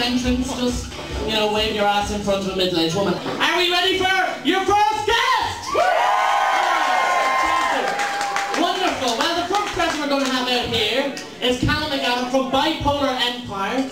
entrance, just, you know, wave your ass in front of a middle-aged woman. Are we ready for your first guest? Wonderful. Well, the first person we're going to have out here is Callum McAdam from Bipolar Empire.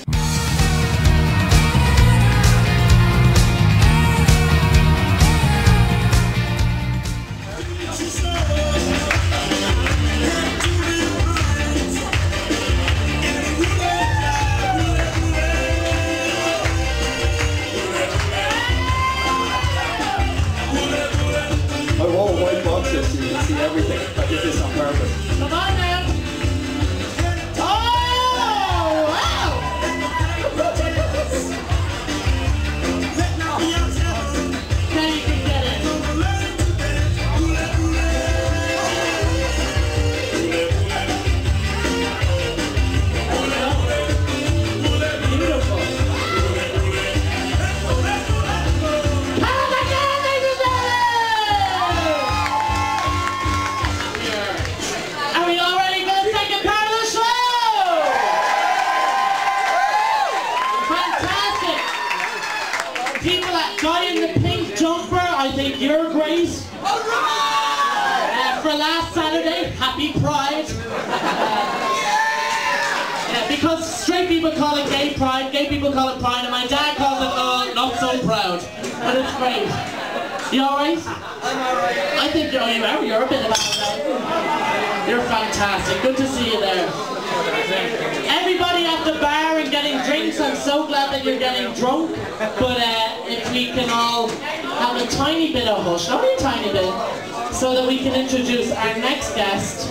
I wore white boxes so you can see everything. I did this on purpose. Come on now! Oh! Wow! Now you can get it. Beautiful. Guy in the pink jumper, I think you're great. For last Saturday, happy Pride. Yeah, because straight people call it gay pride, gay people call it pride, and my dad calls it, oh, not so proud. But it's great. You alright? I'm alright. I think you're a bit of a... You're fantastic. Good to see you there. Everybody at the bar and getting drinks, I'm so glad that you're getting drunk. But if we can all have a tiny bit of hush, only a tiny bit, so that we can introduce our next guest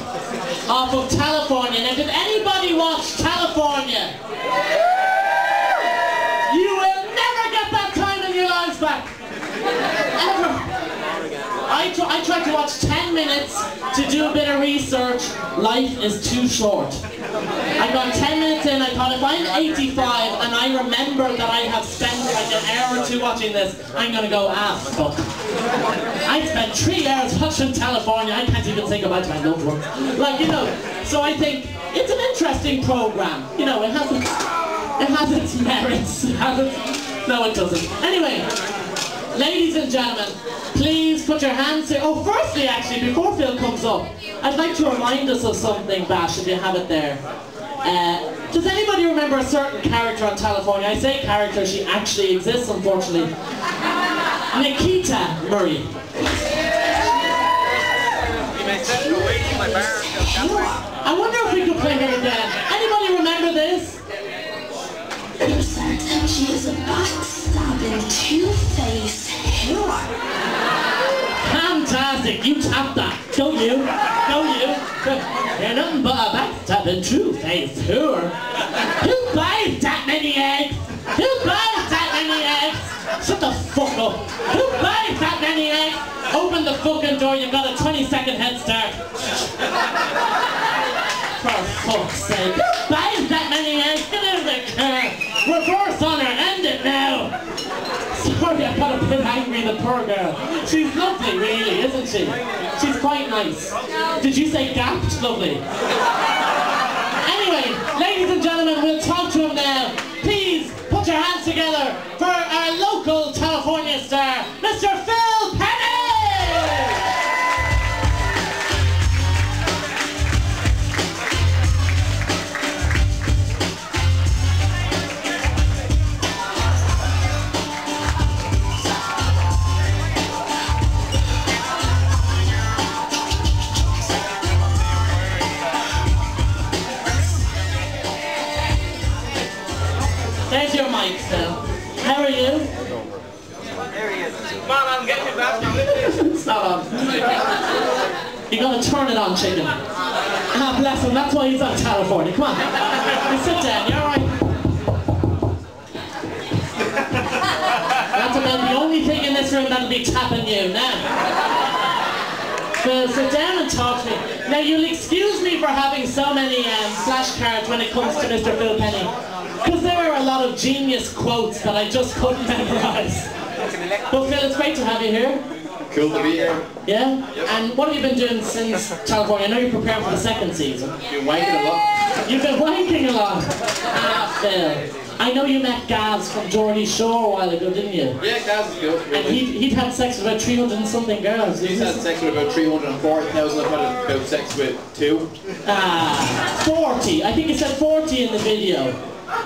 off of California. Now, did anybody watch California? You will never get that time in your lives back. Ever. I tried to watch 10 minutes to do a bit of research. Life is too short. I got 10 minutes in, I thought if I'm 85 and I remember that I have spent like an hour or two watching this, I'm gonna go, fuck. I spent 3 hours watching California, I can't even say goodbye to my loved ones. Like, you know, so I think it's an interesting program. You know, it has its merits. No, it doesn't. Anyway, ladies and gentlemen, please put your hands here. Oh, firstly, actually, before Phil comes up, I'd like to remind us of something, Bash, if you have it there. Does anybody remember a certain character on California? I say character, she actually exists, unfortunately. Nikita Murray. I wonder if we could play her again. Anybody remember this? She is a backstabbing, two-faced hero. Fantastic! You tap that, don't you? Don't you? You're nothing but a backstabbing, two-faced whore. Who buys that many eggs? Who buys that many eggs? Shut the fuck up. Who buys that many eggs? Open the fucking door, you've got a 20-second head start. For fuck's sake. Who buys that many eggs? Get out of the car. Reverse on her, end it now. Sorry, I got a bit angry, the poor girl. She's lovely, really, isn't she? She's quite nice. Did you say gapped? Lovely. Anyway, ladies and gentlemen, we'll talk to him now. Please put your hands together for our local California star, Mr. Phil Penny! There's your mic, Phil. How are you? There he is. Come on, I'm getting it back now. It's not on. You gotta turn it on, chicken. Ah, bless him, that's why he's on California. Come on. You sit down, you alright? That's about the only thing in this room that'll be tapping you now. Phil, sit down and talk to me. Now, you'll excuse me for having so many flashcards when it comes to Mr. Phil Penny. Because there are a lot of genius quotes that I just couldn't memorize. But Phil, it's great to have you here. Cool to be here. Yeah? Yep. And what have you been doing since California? I know you're preparing for the second season. Been wanking a lot. You've been wanking a lot. Ah, Phil. I know you met Gaz from Geordie Shore a while ago, didn't you? Yeah, Gaz is good. And he'd had sex with about 300 and something girls. He's had sex with about 340,000. I've had about sex with 2. 40. I think he said 40 in the video.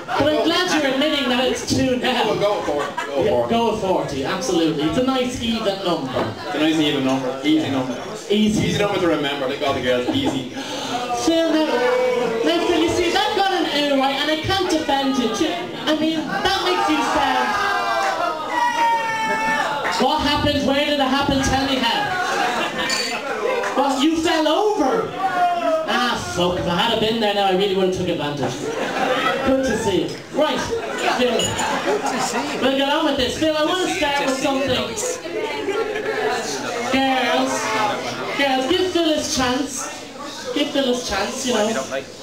But I'm glad you're admitting that it's 2 now. Go with 40. Go with 40, absolutely. It's a nice even number. It's a nice even number. Easy number. Easy number to remember, like all the girls. Easy. Phil, now Phil, you see, that got an ooh, right? And I can't defend it. I mean, that makes you sound... What happened? Where did it happen? Tell me how. Well, you fell over. Ah, fuck. If I had been there now, I really would have took advantage. Good to see you. Right, Phil. Good to see you. We'll get on with this. Phil, I want to start with something. Girls, give Phil his chance. Give Phil his chance, you know.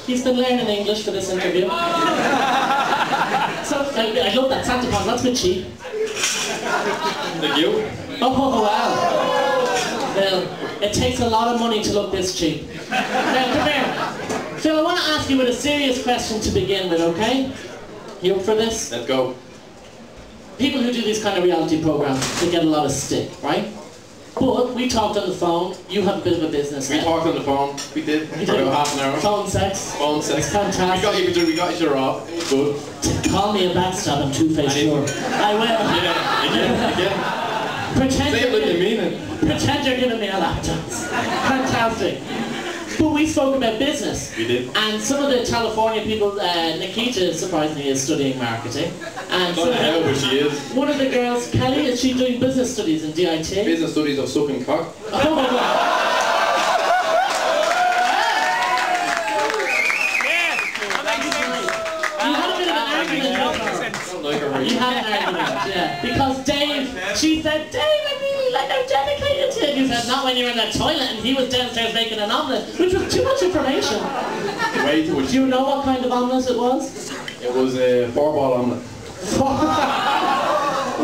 He's been learning English for this interview. So, I love that Santa Claus, that's a bit cheap. Thank you. Oh, wow. Phil, it takes a lot of money to look this cheap. Now, come here. Phil, I want to ask you with a serious question to begin with, okay? You up for this? Let's go. People who do these kind of reality programs, they get a lot of stick, right? But we talked on the phone, you have a bit of a business We now. talked on the phone. We did. For about half an hour. Phone sex. Phone sex. It's fantastic. We got each other off. It was good. Call me a backstab and two-faced sure. I will. Yeah, again. Pretend Say it like you mean it. Pretend you're giving me a lap dance. Fantastic. But we spoke about business. We did. And some of the California people, Nikita surprisingly is studying marketing. And Don't know how, but she is. one of the girls, Kelly, is she doing business studies in DIT? Business studies of sucking cock. Oh my God. You had an argument, yeah. Because Dave, she said, Dave, I really like how dedicated to it. You said, not when you were in that toilet and he was downstairs making an omelette, which was too much information. Way too much. Do you know what kind of omelette it was? It was a 4-ball omelette.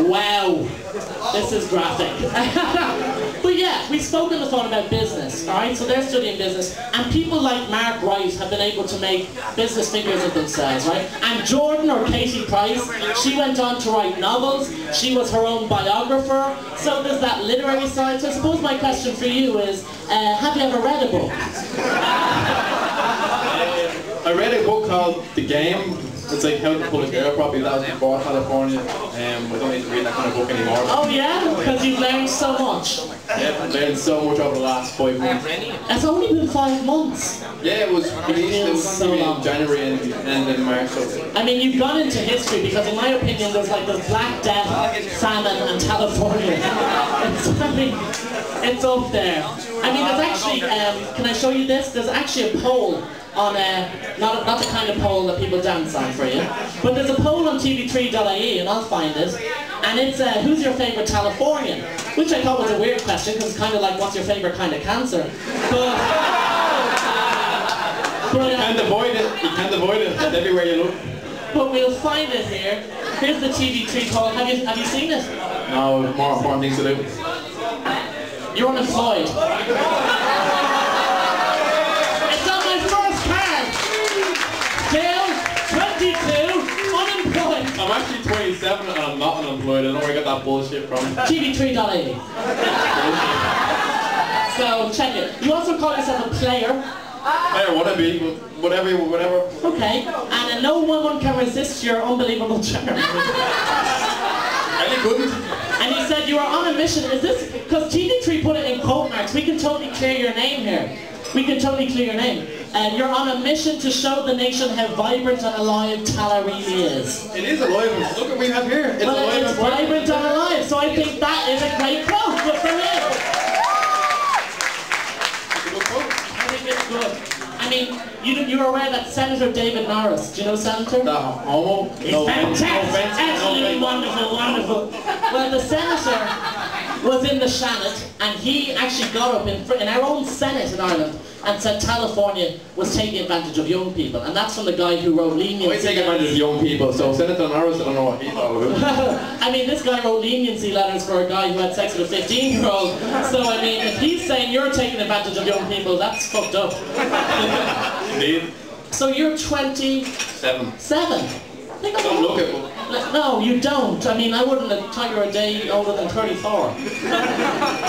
Wow. This is graphic. But yeah, we spoke on the phone about business, alright? So they're studying business, and people like Mark Wright have been able to make business figures of themselves, right? And Jordan, or Katie Price, she went on to write novels, she was her own biographer, so there's that literary side. So I suppose my question for you is, have you ever read a book? I read a book called The Game. It's like How to Pull a Girl Properly. That was before California. I don't need to read that kind of book anymore. Oh yeah? Because you've learned so much. Yeah, I've learned so much over the last 5 months. It's only been 5 months. Yeah, it was released in January and in March. So. I mean, you've gone into history because, in my opinion, there's Black Death, famine, and California. It's up there. I mean, there's actually, can I show you this? There's actually a poll on, not the kind of poll that people dance on for you, but there's a poll on tv3.ie, and I'll find it, and it's, who's your favourite Californian? Which I thought was a weird question, because it's kind of like, what's your favourite kind of cancer? But you can't avoid it. You can't avoid it. It's everywhere you look. But we'll find it here. Here's the TV3 poll. Have you seen it? No, more important things to do. You're unemployed. It's on my first card. Phil, 22, unemployed. I'm actually 27 and I'm not unemployed. I don't know where I got that bullshit from. TV3.ie. So check it. You also call yourself a player. Player, whatever, whatever. Okay. And no one can resist your unbelievable charm. Really couldn't. And you said you were on a mission. Is this because TV3 put it in quote marks? We can totally clear your name here. We can totally clear your name. And you're on a mission to show the nation how vibrant and alive Tala really is. It is alive. Look what we have here. It's alive. It's vibrant and alive. So I think that is a great quote. Good for him. It's a good quote. I think it's good. I mean, you were aware that Senator David Norris, do you know Senator? The homo? He's No, fantastic. no offense, Absolutely no wonderful, wonderful. Well, the Senator was in the Shannon, and he actually got up in our own Senate in Ireland and said California was taking advantage of young people, and that's from the guy who wrote leniency. I take advantage of young people, so Senator Norris, I don't know what he's all about. I mean, this guy wrote leniency letters for a guy who had sex with a 15-year-old, so I mean, if he's saying you're taking advantage of young people, that's fucked up. Indeed. So you're 27. Think I of don't the- look it, but No, you don't. I mean, I wouldn't have thought you were a day older than 34.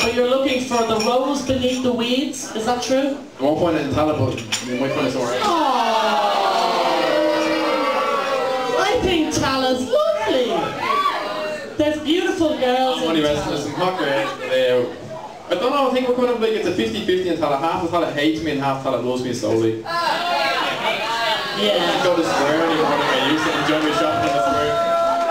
But you're looking for the rose beneath the weeds, is that true? I won't find it in Talent, but you might find it somewhere else. I think Tala's lovely. There's beautiful girls I'm only in resting this Tala. in Cockray. I don't know, I think we're kind of like, it's a 50-50 in Tala. Half of Tala hates me and half Tala loves me slowly. Yeah. Go to the square anymore than I used to enjoy my shopping in the square.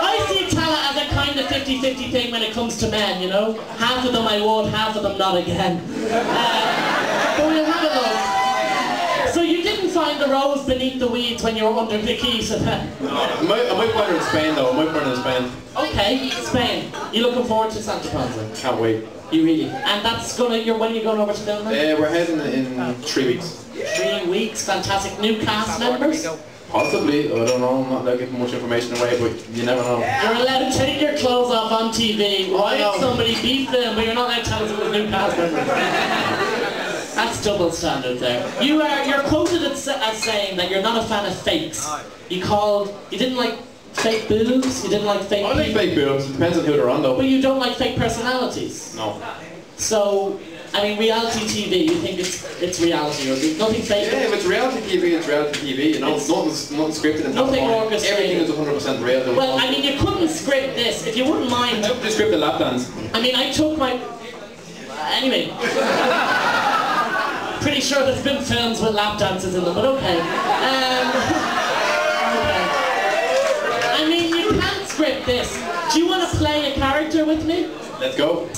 I see Tala as a kind of 50-50 thing when it comes to men, you know? Half of them I would, half of them not again. But we'll have a look. So you didn't find the rose beneath the weeds when you were under the keys of that? I might find her in Spain though, I might find her in Spain. Okay, Spain. You looking forward to Santa Ponza? Can't wait. You really? And that's when are you going over to film then? We're heading in 3 weeks. 3 weeks, fantastic. New cast members? Possibly, I don't know, I'm not allowed to give much information away, but you never know. You're allowed to take your clothes off on TV, watch somebody be filmed, but you're not allowed to tell us it was new cast members. That's double standard there. You're quoted as saying that you're not a fan of fakes. You didn't like fake boobs, you didn't like fake I like people. fake boobs, it depends on who they're on though. But you don't like fake personalities. No. So, I mean, reality TV, you think it's reality, or there's nothing fake? Yeah, if it's reality TV, it's reality TV, you know, nothing scripted and nothing orchestrated. Everything is 100% real. Well, I mean, you couldn't script this, if you wouldn't mind. I hope they scripted lap dance. I mean, I took my... Anyway. Pretty sure there's been films with lap dances in them, but okay. Okay. I mean, you can't script this. Do you want to play a character with me? Let's go.